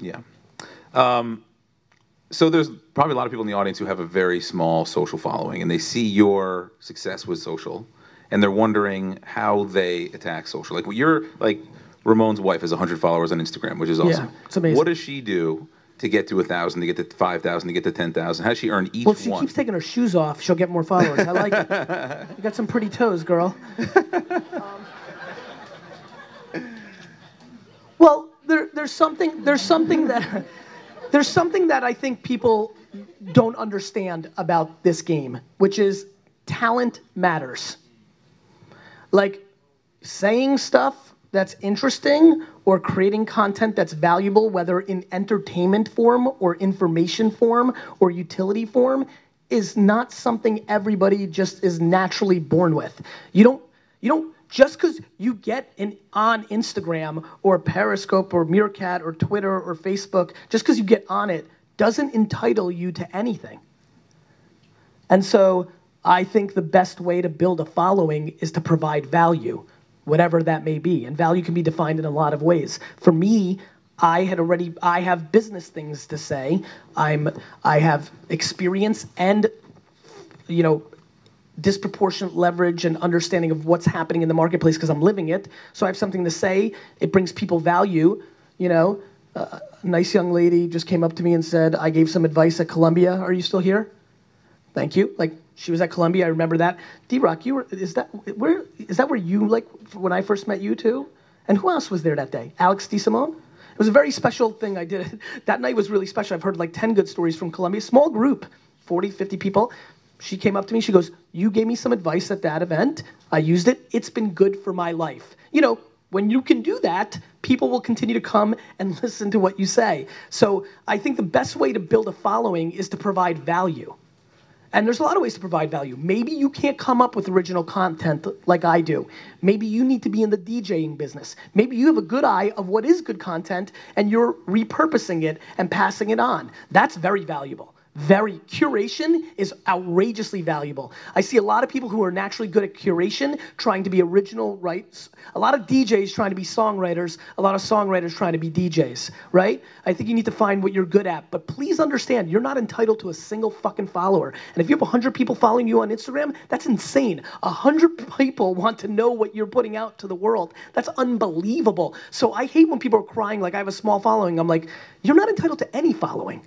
Yeah. So there's probably a lot of people in the audience who have a very small social following, and they see your success with social, and they're wondering how they attack social. Like you're like Ramon's wife has 100 followers on Instagram, which is awesome. Yeah, it's amazing. What does she do to get to 1,000, to get to 5,000, to get to 10,000? How does she earn each one? Well, if she one? keeps taking her shoes off, she'll get more followers. I like it. You got some pretty toes, girl. Well, there's something that I think people don't understand about this game, which is talent matters. Like saying stuff that's interesting or creating content that's valuable, whether in entertainment form or information form or utility form, is not something everybody just is naturally born with. You don't just because you get on Instagram or Periscope or Meerkat or Twitter or Facebook, just because you get on it doesn't entitle you to anything. And so I think the best way to build a following is to provide value, whatever that may be. And value can be defined in a lot of ways. For me, I have business things to say. I have experience and, disproportionate leverage and understanding of what's happening in the marketplace because I'm living it. So I have something to say. It brings people value. A nice young lady just came up to me and said, I gave some advice at Columbia. Are you still here? Thank you. Like, she was at Columbia. I remember that. D-Rock, is that where you, like, when I first met you too? And who else was there that day? Alex DeSimone? It was a very special thing I did. That night was really special. I've heard like 10 good stories from Columbia. Small group, 40, 50 people. She came up to me, she goes, you gave me some advice at that event. I used it. It's been good for my life. When you can do that, people will continue to come and listen to what you say. So I think the best way to build a following is to provide value. And there's a lot of ways to provide value. Maybe you can't come up with original content like I do. Maybe you need to be in the DJing business. Maybe you have a good eye of what is good content and you're repurposing it and passing it on. That's very valuable. Curation is outrageously valuable. I see a lot of people who are naturally good at curation trying to be original, right? A lot of DJs trying to be songwriters, a lot of songwriters trying to be DJs, right? I think you need to find what you're good at, but please understand, you're not entitled to a single fucking follower. And if you have 100 people following you on Instagram, that's insane. 100 people want to know what you're putting out to the world. That's unbelievable. So I hate when people are crying like I have a small following. I'm like, you're not entitled to any following.